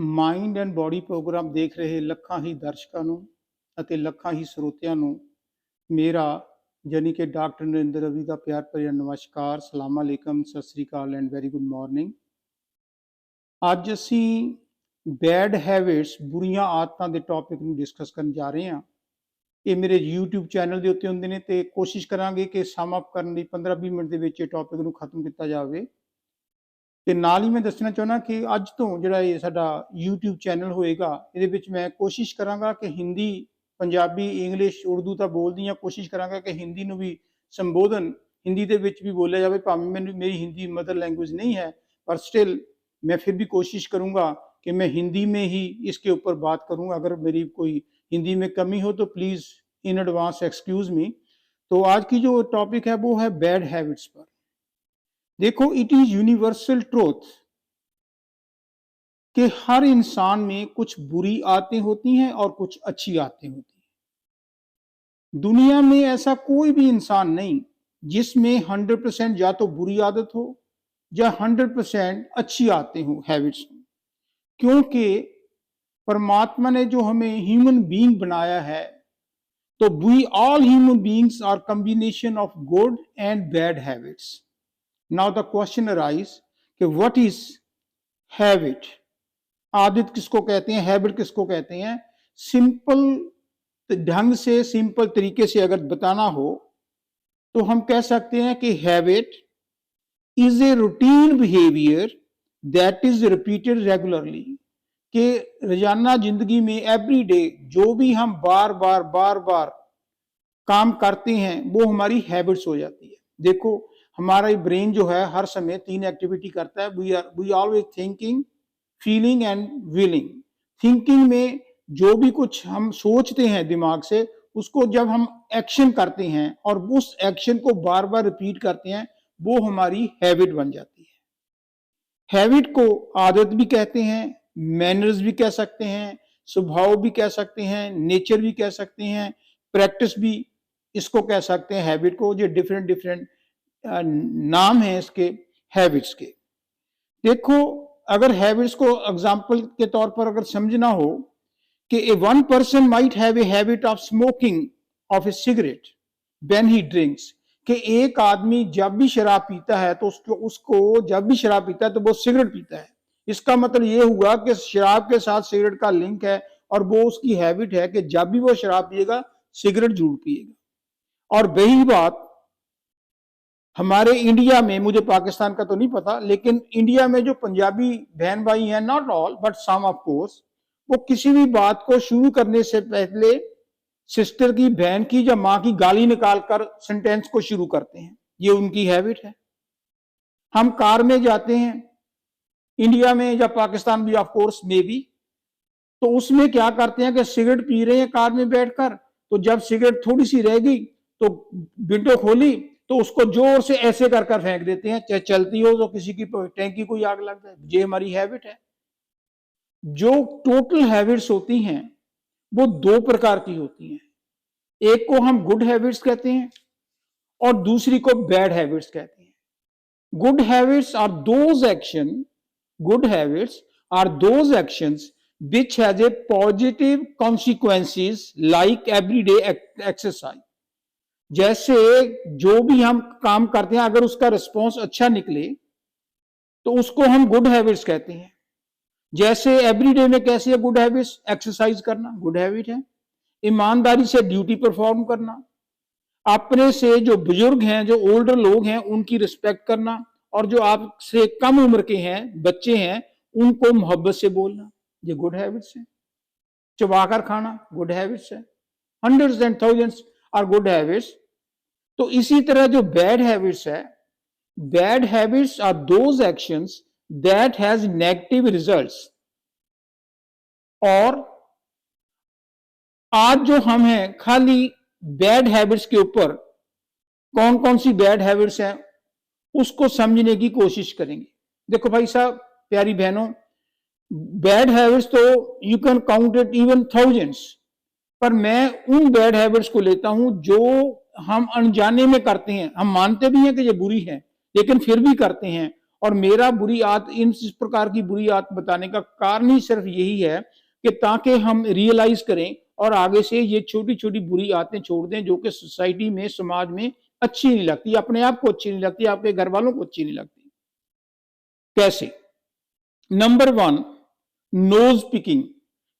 Mind and body programme ਦੇਖ ਰਹੇ ਲੱਖਾਂ ਹੀ ਦਰਸ਼ਕਾਂ ਨੂੰ ਅਤੇ ਲੱਖਾਂ ਹੀ ਸਰੋਤਿਆਂ ਨੂੰ ਮੇਰਾ ਯਾਨੀ ਕਿ ਡਾਕਟਰ ਨਰਿੰਦਰ ਰਵੀ ਦਾ ਪਿਆਰ ਭਰਿਆ ਨਮਸਕਾਰ, ਸਲਾਮ ਅਲੈਕਮ, ਸਤਿ ਸ੍ਰੀ ਅਕਾਲ ਐਂਡ ਵੈਰੀ ਗੁੱਡ ਮਾਰਨਿੰਗ। ਅੱਜ ਅਸੀਂ ਬੈਡ ਹੈਬਿਟਸ, ਬੁਰੀਆਂ ਆਦਤਾਂ ਦੇ ਟੌਪਿਕ ਨੂੰ ਡਿਸਕਸ ਕਰਨ ਜਾ ਰਹੇ ਹਾਂ। ਇਹ ਮੇਰੇ YouTube ਚੈਨਲ ਦੇ ਉੱਤੇ ਹੁੰਦੇ ਨੇ ਤੇ ਕੋਸ਼ਿਸ਼ ਕਰਾਂਗੇ ਕਿ ਸਮ ਅਪ ਕਰਨ ਲਈ 15-20 ਮਿੰਟ ਦੇ ਵਿੱਚ ਇਹ ਟੌਪਿਕ ਨੂੰ ਖਤਮ ਕੀਤਾ ਜਾਵੇ। ਤੇ ਨਾਲ ਹੀ ਮੈਂ ਦੱਸਣਾ ਚਾਹੁੰਦਾ ਕਿ ਅੱਜ ਤੋਂ ਜਿਹੜਾ ਇਹ ਸਾਡਾ YouTube ਚੈਨਲ ਹੋਏਗਾ, ਇਹਦੇ ਵਿੱਚ ਮੈਂ ਕੋਸ਼ਿਸ਼ ਕਰਾਂਗਾ ਕਿ ਹਿੰਦੀ, ਪੰਜਾਬੀ, ਇੰਗਲਿਸ਼, ਉਰਦੂ ਤਾਂ ਬੋਲਦੀ ਹਾਂ, ਕੋਸ਼ਿਸ਼ ਕਰਾਂਗਾ ਕਿ ਹਿੰਦੀ ਨੂੰ ਵੀ ਸੰਬੋਧਨ ਹਿੰਦੀ ਦੇ ਵਿੱਚ ਵੀ ਬੋਲਿਆ ਜਾਵੇ। ਭਾਵੇਂ मेरी हिंदी मदर लैंग्वेज नहीं है, पर स्टिल मैं फिर भी कोशिश करूंगा कि मैं हिंदी में ही इसके ऊपर बात करूंगा। अगर मेरी कोई हिंदी में कमी हो तो please in advance excuse me. तो आज की जो टॉपिक है वो है बैड हैबिट्स पर। देखो, इट इज यूनिवर्सल ट्रूथ कि हर इंसान में कुछ बुरी आदतें होती हैं और कुछ अच्छी आदतें होती हैं। दुनिया में ऐसा कोई भी इंसान नहीं जिसमें 100% या तो बुरी आदत हो या 100% अच्छी आदतें हो, हैबिट्स हो। क्योंकि परमात्मा ने जो हमें ह्यूमन बीइंग बनाया है, तो we all human beings are combination of good and bad habits. Now the question arise कि what is habit? आदत किसको कहते हैं, हैबिट किसको कहते हैं? सिंपल ढंग से, सिंपल तरीके से अगर बताना हो तो हम कह सकते हैं कि habit is a routine behaviour that is repeated regularly. कि रोजाना जिंदगी में एवरी डे जो भी हम बार बार काम करते हैं वो हमारी हैबिट्स हो जाती है। देखो, हमारा ब्रेन जो है हर समय 3 एक्टिविटी करता है। We always thinking, feeling and willing. Thinking में जो भी कुछ हम सोचते हैं दिमाग से, उसको जब हम एक्शन करते हैं और उस एक्शन को बार बार रिपीट करते हैं, वो हमारी हैबिट बन जाती है। हैबिट को आदत भी कहते हैं, मैनर्स भी कह सकते हैं, स्वभाव भी कह सकते हैं, नेचर भी कह सकते हैं, प्रैक्टिस भी इसको कह सकते हैं। हैबिट को जो डिफरेंट नाम है इसके हैबिट्स के। देखो, अगर हैबिट्स को एग्जांपल के तौर पर अगर समझना हो कि a one person might have a habit of smoking of a cigarette when he drinks. कि एक आदमी जब भी शराब पीता है तो उसको जब भी शराब पीता है तो वो सिगरेट पीता है। इसका मतलब ये हुआ कि शराब के साथ सिगरेट का लिंक है और वो उसकी हैबिट है कि जब भी वो शराब पिएगा सिगरेट जरूर पिएगा। और वही बात हमारे इंडिया में, मुझे पाकिस्तान का तो नहीं पता, लेकिन इंडिया में जो पंजाबी बहन भाई हैं, not all but some of course, वो किसी भी बात को शुरू करने से पहले सिस्टर की, बहन की या मां की गाली निकालकर सेंटेंस को शुरू करते हैं। ये उनकी हैबिट है। हम कार में जाते हैं, इंडिया में या पाकिस्तान भी ऑफ कोर्स में भी, तो उसमें क्या करते हैं कि सिगरेट पी रहे हैं कार में बैठकर, तो जब सिगरेट थोड़ी सी रह गई तो विंडो खोली तो उसको जोर से ऐसे कर फेंक देते हैं, चाहे चलती हो तो किसी की टैंकी को आग लग जाए। ये हमारी हैबिट है। जो टोटल हैबिट्स होती हैं वो 2 प्रकार की होती हैं। एक को हम गुड हैबिट्स कहते हैं और दूसरी को बैड हैबिट्स कहते हैं। Good habits are those actions which has a positive consequences like everyday exercise। जैसे जो भी हम काम करते हैं, अगर उसका रिस्पॉन्स अच्छा निकले तो उसको हम गुड हैबिट्स कहते हैं। जैसे एवरीडे में कैसे है गुड हैबिट्स? एक्सरसाइज करना गुड हैबिट है, ईमानदारी से ड्यूटी परफॉर्म करना, अपने से जो बुजुर्ग हैं, जो ओल्डर लोग हैं, उनकी रिस्पेक्ट करना, और जो आपसे कम उम्र के हैं, बच्चे हैं, उनको मोहब्बत से बोलना, ये गुड हैबिट्स है। चबाकर खाना गुड हैबिट्स है। Hundreds and thousands are good habits. तो इसी तरह जो बैड हैबिट्स है, bad habits are those actions that has negative results. और आज जो हम हैं खाली बैड हैबिट्स के ऊपर, कौन कौन सी बैड हैबिट्स हैं उसको समझने की कोशिश करेंगे। देखो भाई साहब, प्यारी बहनों, बैड हैबिट्स तो you can count it even thousands, पर मैं उन बैड हैबिट्स को लेता हूं जो हम अनजाने में करते हैं। हम मानते भी हैं कि ये बुरी है, लेकिन फिर भी करते हैं, और मेरा बुरी आदत, इस प्रकार की बुरी आदत बताने का कारण ही सिर्फ यही है कि ताकि हम रियलाइज करें और आगे से ये छोटी छोटी बुरी आदतें छोड़ दें जो कि सोसाइटी में, समाज में अच्छी नहीं लगती, अपने आप को अच्छी नहीं लगती, आपके घर वालों को अच्छी नहीं लगती। कैसे? नंबर 1, नोज पिकिंग,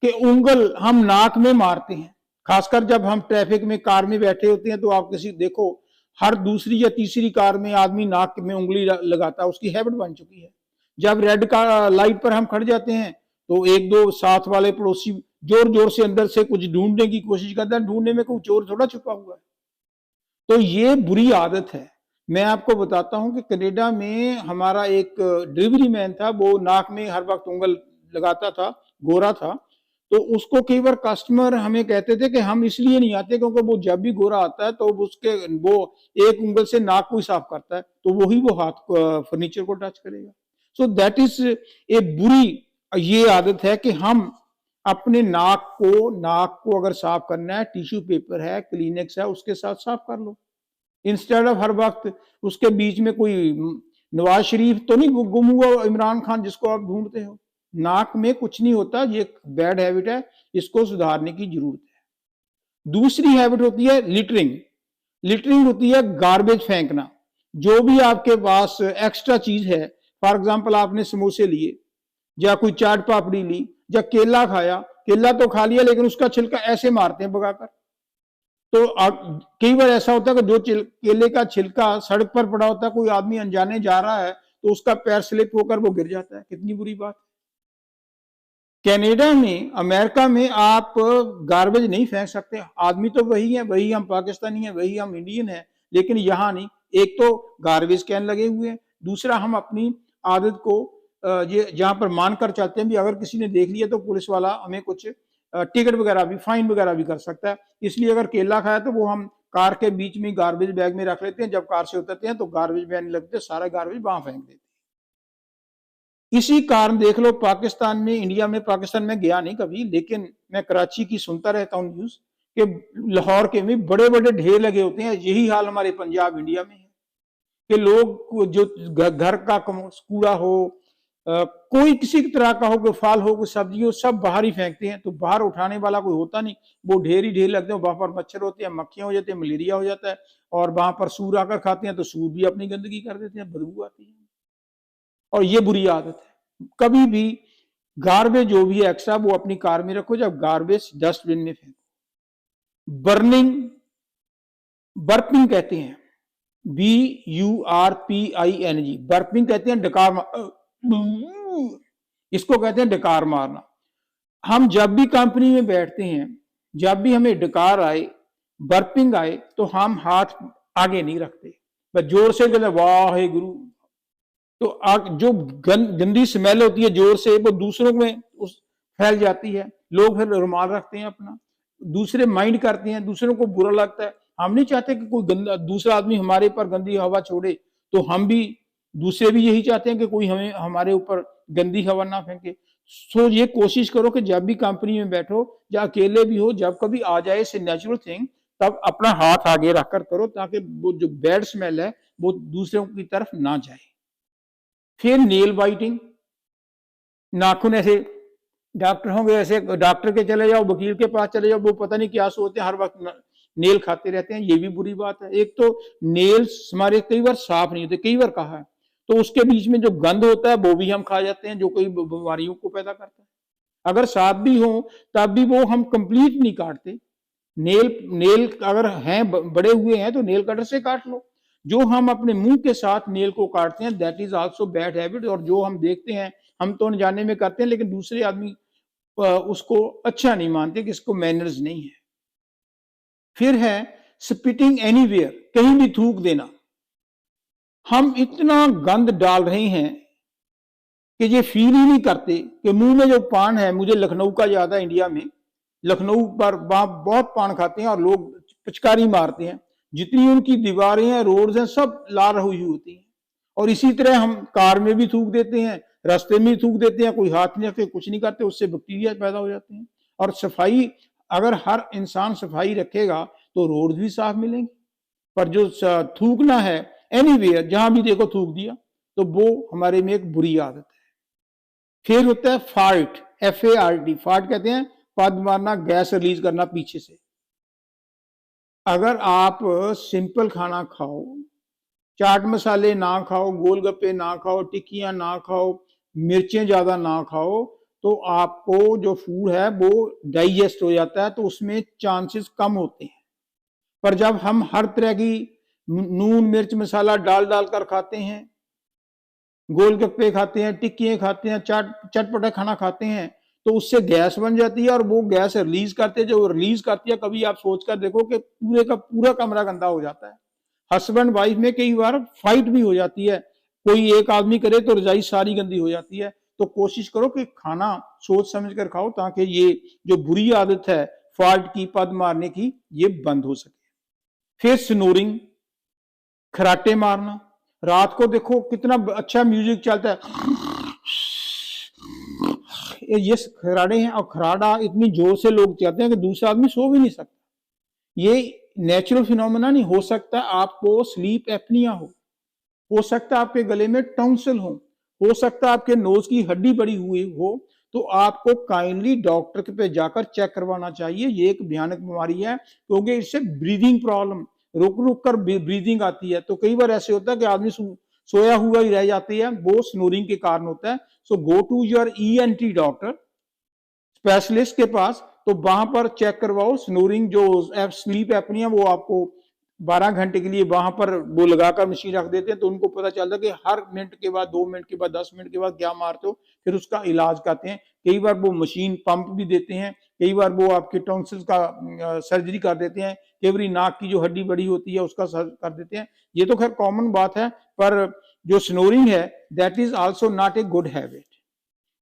के उंगल हम नाक में मारते हैं। खासकर जब हम ट्रैफिक में, कार में बैठे होते हैं तो आप किसी देखो, हर दूसरी या तीसरी कार में आदमी नाक में उंगली लगाता है, उसकी हैबिट बन चुकी है। जब रेड का लाइट पर हम खड़ जाते हैं तो एक दो साथ वाले पड़ोसी जोर जोर से अंदर से कुछ ढूंढने की कोशिश करते हैं, ढूंढने में कोई चोर थोड़ा छुपा हुआ है। तो ये बुरी आदत है। मैं आपको बताता हूं कि कनाडा में हमारा एक डिलीवरी मैन था, वो नाक में हर वक्त उंगल लगाता था, गोरा था। तो उसको कई बार कस्टमर हमें कहते थे कि हम इसलिए नहीं आते क्योंकि वो जब भी गोरा आता है तो उसके वो एक उंगल से नाक को ही साफ करता है, तो वही वो हाथ फर्नीचर को टच करेगा। सो दैट इज ए बुरी ये आदत है कि हम अपने नाक को अगर साफ करना है, टिश्यू पेपर है, क्लीनेक्स है, उसके साथ साफ कर लो, इंस्टेड ऑफ हर वक्त उसके बीच में कोई नवाज शरीफ तो नहीं गुम हुआ, इमरान खान जिसको आप ढूंढते हो। नाक में कुछ नहीं होता, ये बैड हैबिट है, इसको सुधारने की जरूरत है। दूसरी हैबिट होती है लिटरिंग। लिटरिंग होती है गार्बेज फेंकना। जो भी आपके पास एक्स्ट्रा चीज है, फॉर एग्जाम्पल आपने समोसे लिए या कोई चाट पापड़ी ली या केला खाया, केला तो खा लिया लेकिन उसका छिलका ऐसे मारते हैं भगाकर। तो कई बार ऐसा होता है कि जो केले का छिलका सड़क पर पड़ा होता है, कोई आदमी अनजाने जा रहा है तो उसका पैर स्लिप होकर वो गिर जाता है। कितनी बुरी बात। कनाडा में, अमेरिका में आप गार्बेज नहीं फेंक सकते। आदमी तो वही है, वही हम पाकिस्तानी हैं, वही हम इंडियन हैं, लेकिन यहाँ नहीं। एक तो गार्बेज कैन लगे हुए हैं, दूसरा हम अपनी आदत को ये जहां पर मानकर चलते हैं भी, अगर किसी ने देख लिया तो पुलिस वाला हमें कुछ टिकट वगैरह भी, फाइन वगैरह भी कर सकता है। इसलिए अगर केला खाया तो वो हम कार के बीच में गार्बेज बैग में रख लेते हैं, जब कार से उतरते हैं तो गार्बेज बैग लगते, सारा गार्बेज वहां फेंक देते हैं। इसी कारण देख लो पाकिस्तान में, इंडिया में, पाकिस्तान में गया नहीं कभी, लेकिन मैं कराची की सुनता रहता हूँ न्यूज कि लाहौर के में बड़े बड़े ढेर लगे होते हैं। यही हाल हमारे पंजाब, इंडिया में है कि लोग जो घर का कूड़ा हो, कोई किसी तरह का हो, कोई फल हो, कोई सब्जी हो, सब बाहर ही फेंकते हैं। तो बाहर उठाने वाला कोई होता नहीं, वो ढेर ही ढेर लगते हैं। वहां पर मच्छर होते हैं, मक्खियां हो जाती है, मलेरिया हो जाता है, और वहां पर सूर आकर खाते हैं तो सूर भी अपनी गंदगी कर देते हैं, बदबू आती है। और ये बुरी आदत है। कभी भी गार्बेज जो भी है एक्स्ट्रा वो अपनी कार में रखो, जब गार्बेज डस्टबिन में फेंको। बर्निंग, बर्पिंग कहते हैं, BURPING, बर्पिंग कहते हैं डकार, इसको कहते हैं डकार मारना। हम जब भी कंपनी में बैठते हैं, जब भी हमें डकार आए, बर्पिंग आए, तो हम हाथ आगे नहीं रखते, बस जोर से कहते वाहे गुरु। तो जो गंदी स्मेल होती है जोर से, वो दूसरों में उस फैल जाती है। लोग फिर रुमाल रखते हैं अपना, दूसरे माइंड करते हैं, दूसरों को बुरा लगता है। हम नहीं चाहते कि कोई दूसरा आदमी हमारे पर गंदी हवा छोड़े, तो हम भी, दूसरे भी यही चाहते हैं कि कोई हमें, हमारे ऊपर गंदी हवा ना फेंके। सो ये कोशिश करो कि जब भी कंपनी में बैठो या अकेले भी हो, जब कभी आ जाए से नेचुरल थिंग, तब अपना हाथ आगे रखकर करो, ताकि वो जो बैड स्मेल है वो दूसरों की तरफ ना जाए। फिर नेल बाइटिंग, नाखून ऐसे, डॉक्टर होंगे ऐसे, डॉक्टर के चले जाओ, वकील के पास चले जाओ, वो पता नहीं क्या सोचते हैं, हर वक्त नेल खाते रहते हैं। ये भी बुरी बात है। एक तो नेल्स हमारे कई बार साफ नहीं होते, कई बार कहा है, तो उसके बीच में जो गंद होता है वो भी हम खा जाते हैं, जो कई बीमारियों को पैदा करता है। अगर साफ भी हो तब भी वो हम कंप्लीट नहीं काटते। नेल अगर हैं, बड़े हुए हैं, तो नेल कटर से काट लो। जो हम अपने मुंह के साथ नेल को काटते हैं, that is also bad habit. और जो हम देखते हैं, हम तो अनजाने में करते हैं, लेकिन दूसरे आदमी उसको अच्छा नहीं मानते, कि इसको मैनर्स नहीं है। फिर है स्पिटिंग एनीवेयर, कहीं भी थूक देना। हम इतना गंद डाल रहे हैं कि ये फील ही नहीं करते कि मुंह में जो पान है, मुझे लखनऊ का याद है, इंडिया में लखनऊ पर वहां बहुत पान खाते हैं और लोग पिचकारी मारते हैं, जितनी उनकी दीवारें हैं, रोड्स हैं, सब लाल हुई होती हैं। और इसी तरह हम कार में भी थूक देते हैं, रास्ते में भी थूक देते हैं, कोई हाथ नहीं रखते, कुछ नहीं करते, उससे बैक्टीरिया पैदा हो जाते हैं। और सफाई, अगर हर इंसान सफाई रखेगा तो रोड भी साफ मिलेंगे। पर जो थूकना है एनीवेयर, जहां भी देखो थूक दिया, तो वो हमारे में एक बुरी आदत है। फिर होता है फार्ट, FART, फार्ट कहते हैं पद मारना, गैस रिलीज करना पीछे से। अगर आप सिंपल खाना खाओ, चाट मसाले ना खाओ, गोलगप्पे ना खाओ, टिक्कियां ना खाओ, मिर्चें ज्यादा ना खाओ, तो आपको जो फूड है वो डाइजेस्ट हो जाता है, तो उसमें चांसेस कम होते हैं। पर जब हम हर तरह की नून मिर्च मसाला डाल डाल कर खाते हैं, गोलगप्पे खाते हैं, टिक्कियां खाते हैं, चटपटा खाना खाते हैं, तो उससे गैस बन जाती है और वो गैस रिलीज करते हैं। जो रिलीज करती है, कभी आप सोच कर देखो कि पूरे का पूरा कमरा गंदा हो जाता है। हस्बैंड वाइफ में कई बार फाइट भी हो जाती है, कोई एक आदमी करे तो रजाई सारी गंदी हो जाती है। तो कोशिश करो कि खाना सोच समझ कर खाओ, ताकि ये जो बुरी आदत है फाल्ट की, पद मारने की, ये बंद हो सके। फिर स्नोरिंग, खराटे मारना। रात को देखो कितना अच्छा म्यूजिक चलता है, ये खराड़े हैं, और खराड़ा इतनी जोर से लोग चाहते हैं कि दूसरा आदमी सो भी नहीं सकता। ये नेचुरल फिनोमेना नहीं हो सकता। आपको स्लीप एपनिया हो सकता है आपके गले में टॉन्सिल हो सकता है आपके नोज की हड्डी बड़ी हुई हो, तो आपको काइंडली डॉक्टर के पे जाकर चेक करवाना चाहिए। ये एक भयानक बीमारी है, क्योंकि इससे ब्रीदिंग प्रॉब्लम, रुक रुक कर ब्रीदिंग आती है। तो कई बार ऐसे होता है कि आदमी सोया हुआ ही रह जाती है, वो स्नोरिंग के कारण होता है। So go to your ENT doctor, specialist के पास, तो वहां पर चेक करवाओ। स्नोरिंग जो स्लीप एपनिया, वो आपको 12 घंटे के लिए वहां पर वो लगाकर मशीन रख देते हैं, तो उनको पता चलता है कि हर मिनट के बाद, 2 मिनट के बाद, 10 मिनट के बाद क्या मारते हो, फिर उसका इलाज करते हैं। कई बार वो मशीन पंप भी देते हैं, कई बार वो आपके टॉन्सिल्स का सर्जरी कर देते हैं, कई बार नाक की जो हड्डी बड़ी होती है उसका कर देते हैं। ये तो खैर कॉमन बात है, पर जो स्नोरिंग है that is also not a good habit.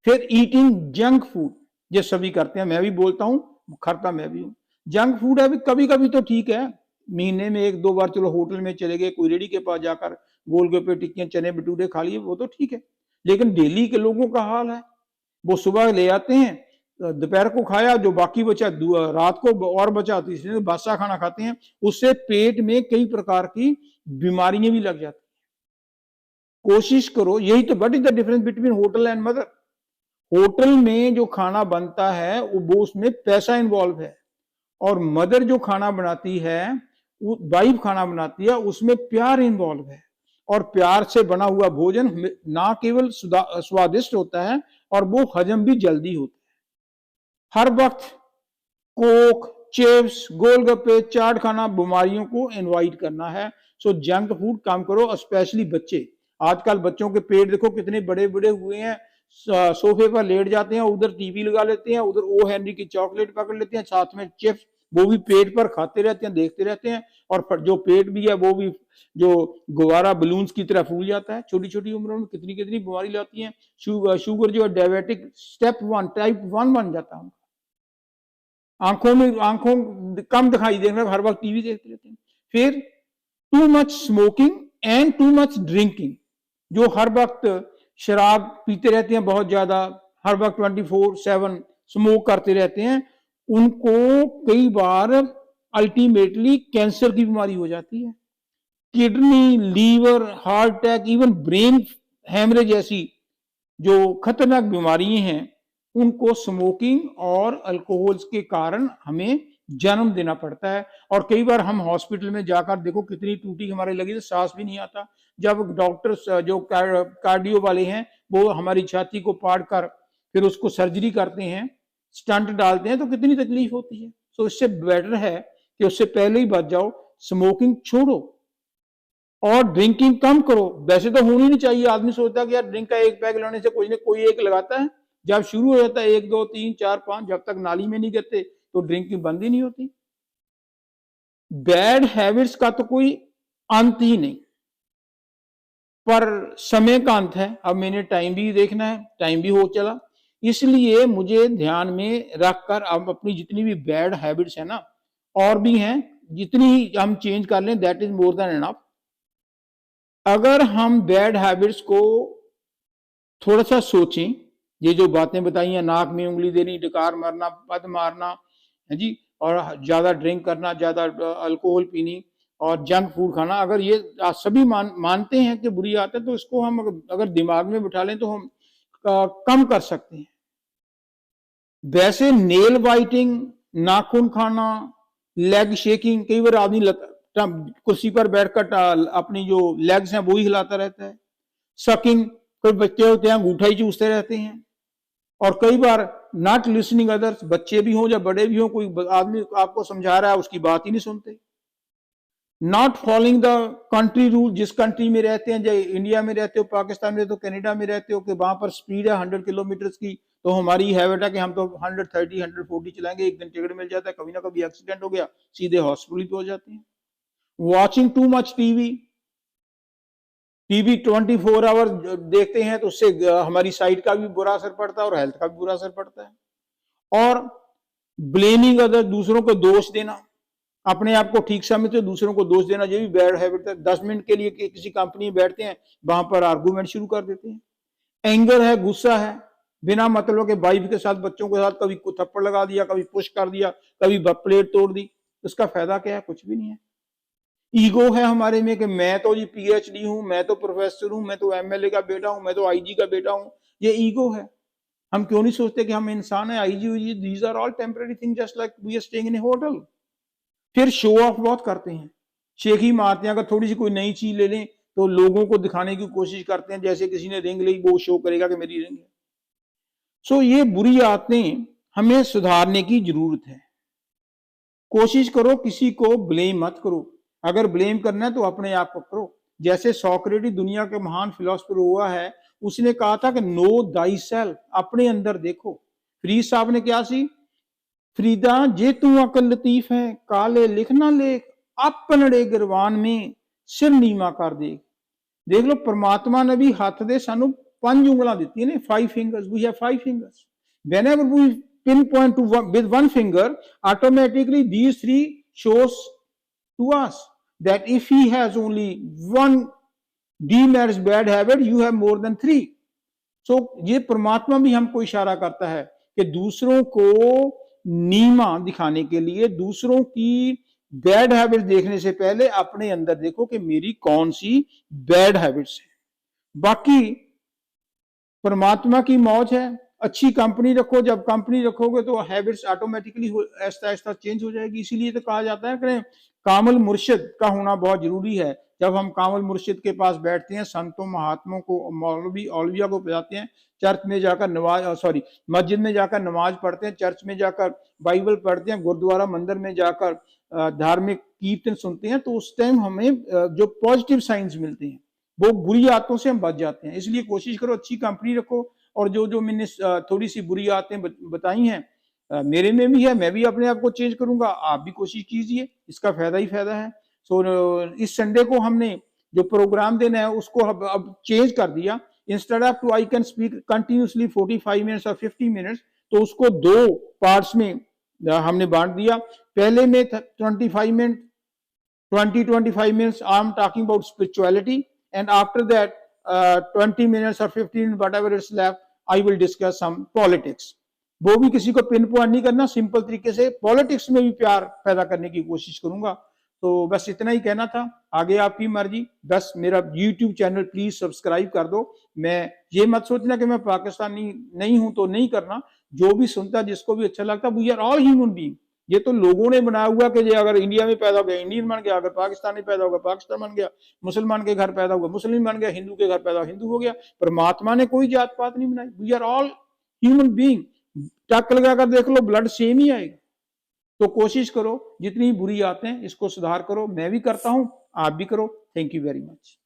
फिर ईटिंग जंक फूड, ये सभी करते हैं, मैं भी बोलता हूं, खाता मैं भी हूं। जंक फूड है कभी कभी तो ठीक है, महीने में 1-2 बार चलो होटल में चले गए, कोई रेडी के पास जाकर गोलगप्पे, टिक्कियां, चने भटूरे खा लिए, वो तो ठीक है। लेकिन डेली के लोगों का हाल है, वो सुबह ले आते हैं, दोपहर को खाया, जो बाकी बचा रात को और बचा, तो इसलिए बासा खाना खाते हैं, उससे पेट में कई प्रकार की बीमारियां भी लग जाती हैं। कोशिश करो, यही तो what is the difference between hotel and mother. Hotel में जो खाना बनता है वो उसमें पैसा इन्वॉल्व है, और मदर जो खाना बनाती है, वाइफ खाना बनाती है, उसमें प्यार इन्वॉल्व है। और प्यार से बना हुआ भोजन ना केवल स्वादिष्ट होता है, और वो हजम भी जल्दी होता है। हर वक्त कोक, चिप्स, गोलगप्पे, चाट खाना बीमारियों को इनवाइट करना है। सो जंक फूड कम करो, स्पेशली बच्चे। आजकल बच्चों के पेट देखो कितने बड़े बड़े हुए हैं, सोफे पर लेट जाते हैं, उधर टीवी लगा लेते हैं, उधर ओ हेनरी की चॉकलेट पकड़ लेते हैं, साथ में चिप्स, वो भी पेट पर खाते रहते हैं, देखते रहते हैं, और जो पेट भी है वो भी जो गुब्बारा बलून्स की तरह फूल जाता है। छोटी छोटी उम्र में कितनी कितनी बीमारी लाती है। शुगर जो है डायबिटिक स्टेप 1, टाइप 1 बन जाता है। आंखों कम दिखाई देने, हर वक्त टीवी देखते रहते हैं। फिर too much smoking and too much drinking, जो हर वक्त शराब पीते रहते हैं बहुत ज्यादा, हर वक्त 24/7 स्मोक करते रहते हैं, उनको कई बार अल्टीमेटली कैंसर की बीमारी हो जाती है। Kidney, liver, heart attack, even brain haemorrhage जैसी जो खतरनाक बीमारियां हैं, उनको स्मोकिंग और अल्कोहल के कारण हमें जन्म देना पड़ता है। और कई बार हम हॉस्पिटल में जाकर देखो कितनी टूटी हमारे लगी, तो सांस भी नहीं आता। जब डॉक्टर्स जो कार्डियो वाले हैं, वो हमारी छाती को पाड़ कर फिर उसको सर्जरी करते हैं, स्टंट डालते हैं, तो कितनी तकलीफ होती है। तो इससे बेटर है कि उससे पहले ही बच जाओ, स्मोकिंग छोड़ो और ड्रिंकिंग कम करो। वैसे तो होनी नहीं चाहिए, आदमी सोचता है कि यार ड्रिंक का एक पैक लाने से कोई ना कोई एक लगाता है, जब शुरू हो जाता है 1 2 3 4 5, जब तक नाली में नहीं गिरते तो ड्रिंकिंग बंद ही नहीं होती। बैड हैबिट्स का तो कोई अंत ही नहीं, पर समय का अंत है। अब मैंने टाइम भी देखना है, टाइम भी हो चला, इसलिए मुझे ध्यान में रखकर अब अपनी जितनी भी बैड हैबिट्स है ना, और भी हैं, जितनी हम चेंज कर लें that is more than enough. अगर हम बैड हैबिट्स को थोड़ा सा सोचें, ये जो बातें बताई हैं, नाक में उंगली देनी, डकार मारना, पद मारना है जी, और ज्यादा ड्रिंक करना, ज्यादा अल्कोहल पीनी, और जंक फूड खाना, अगर ये आप सभी मानते हैं कि बुरी आदत है, तो इसको हम अगर दिमाग में बिठा लें तो हम कम कर सकते हैं। वैसे नेल बाइटिंग, नाखून खाना, लेग शेकिंग, कई बार आदमी कुर्सी पर बैठकर अपनी जो लेग्स हैं वो ही हिलाता रहता है। सकिंग, कोई बच्चे होते हैं अंगूठा ही चूसते रहते हैं। और कई बार नॉट लिसनिंग अदर्स, बच्चे भी हों या बड़े भी हों, कोई आदमी आपको समझा रहा है उसकी बात ही नहीं सुनते। Not following the country rule, जिस कंट्री में रहते हैं, चाहे इंडिया में रहते हो, पाकिस्तान में रहते हो, कनाडा में रहते हो, कि वहां पर स्पीड है 100 किलोमीटर की, तो हमारी हैबिट है कि हम तो 130 140 चलाएंगे, एक दिन टिकट मिल जाता है, कभी ना कभी एक्सीडेंट हो गया, सीधे हॉस्पिटल पे हो जाते हैं। Watching too much TV 24 hour देखते हैं तो उससे हमारी साइट का भी बुरा असर पड़ता है और हेल्थ का भी बुरा असर पड़ता है। और ब्लेमिंग अदर, दूसरों को दोष देना, अपने आप को ठीक समझते हो दूसरों को दोष देना, ये भी बैड हैबिट है। 10 मिनट के लिए किसी कंपनी में बैठते हैं, वहां पर आर्गूमेंट शुरू कर देते हैं। एंगर है, गुस्सा है, बिना मतलब के वाइफ के साथ, बच्चों के साथ कभी थप्पड़ लगा दिया, कभी पुश कर दिया, कभी प्लेट तोड़ दी, उसका फायदा क्या है? कुछ भी नहीं है। ईगो है हमारे में कि मैं तो जी पीएचडी हूं, मैं तो प्रोफेसर हूं, मैं तो एमएलए का बेटा हूं, मैं तो आईजी का बेटा हूं, ये ईगो है। हम क्यों नहीं सोचते कि हम इंसान है? आईजी, these are all temporary thing, just like we are staying in a hotel. फिर शो ऑफ बहुत करते हैं, शेखी मारते हैं। अगर थोड़ी सी कोई नई चीज ले लें तो लोगों को दिखाने की कोशिश करते हैं, जैसे किसी ने रिंग ली, वो शो करेगा कि मेरी रिंग है। सो ये बुरी आदतें हमें सुधारने की जरूरत है। कोशिश करो किसी को ब्लेम मत करो, अगर ब्लेम करना है तो अपने आप को करो। जैसे सोक्रेटिस दुनिया के महान फिलोसफर हुआ है, उसने कहा था कि नो दाई सेल्फ, अपने अंदर देखो। फरीद साहब ने क्या सी, फरीदा जे तू अकल लतीफ है, काले लिखना लेख, अपनड़े गिरवान में सिर नीमा कर देख लो, परमात्मा ने भी हाथ दे सानू 5 ਉਂਗਲਾਂ ਦਿੱਤੀਆਂ ਨੇ, 5 fingers, we have 5 fingers. Whenever we pinpoint to with one finger, automatically these 3 shows to us that if he has only one demerits bad habit, you have more than 3. So ये परमात्मा भी हमको इशारा करता है कि दूसरों को नीमा दिखाने के लिए, दूसरों की बैड हैबिट्स देखने से पहले अपने अंदर देखो कि मेरी कौन सी बैड हैबिट्स है। बाकी परमात्मा की मौज है, अच्छी कंपनी रखो, जब कंपनी रखोगे तो हैबिट्स ऑटोमेटिकली ऐसा ऐसा चेंज हो जाएगी। इसीलिए तो कहा जाता है कि कामल मुर्शिद का होना बहुत जरूरी है। जब हम कामल मुर्शिद के पास बैठते हैं, संतों महात्मों को, मौलवी औलिया को बजाते हैं, चर्च में जाकर मस्जिद में जाकर नमाज पढ़ते हैं, चर्च में जाकर बाइबल पढ़ते हैं, गुरुद्वारा मंदिर में जाकर धार्मिक कीर्तन सुनते हैं, तो उस टाइम हमें जो पॉजिटिव साइंस मिलते हैं, वो बुरी आदतों से हम बच जाते हैं। इसलिए कोशिश करो अच्छी कंपनी रखो। और जो मैंने थोड़ी सी बुरी आदतें बताई हैं, मेरे में भी है, मैं भी अपने आप को चेंज करूंगा, आप भी कोशिश कीजिए, इसका फायदा ही फायदा है। सो इस संडे को हमने जो प्रोग्राम देना है उसको अब चेंज कर दिया। Instead of two I can speak continuously 45 minutes और 50 मिनट्स, तो उसको 2 पार्ट्स में हमने बांट दिया। पहले में 25 minute 20-25 minutes I'm talking about spirituality, and after that 20 minutes or 15 whatever is left I will discuss some politics. वो भी किसी को पिन पॉइंट नहीं करना, सिंपल तरीके से पॉलिटिक्स में भी प्यार पैदा करने की कोशिश करूंगा। तो बस इतना ही कहना था, आगे आपकी मर्जी। बस मेरा YouTube चैनल प्लीज सब्सक्राइब कर दो। मैं ये मत सोचना कि मैं पाकिस्तानी नहीं हूं तो नहीं करना, जो भी सुनता, जिसको भी अच्छा लगता, we are all human being. ये तो लोगों ने बनाया हुआ कि अगर इंडिया में पैदा हो गया इंडियन बन गया, अगर पाकिस्तान में पैदा होगा पाकिस्तान बन गया, मुसलमान के घर पैदा हुआ मुस्लिम बन गया, हिंदू के घर पैदा हिंदू हो गया। परमात्मा ने कोई जात पात नहीं बनाई, we are all human being. टक लगा कर देख लो, ब्लड सेम ही आएगा। तो कोशिश करो जितनी बुरी आदतें इसको सुधार करो, मैं भी करता हूं, आप भी करो। Thank you very much.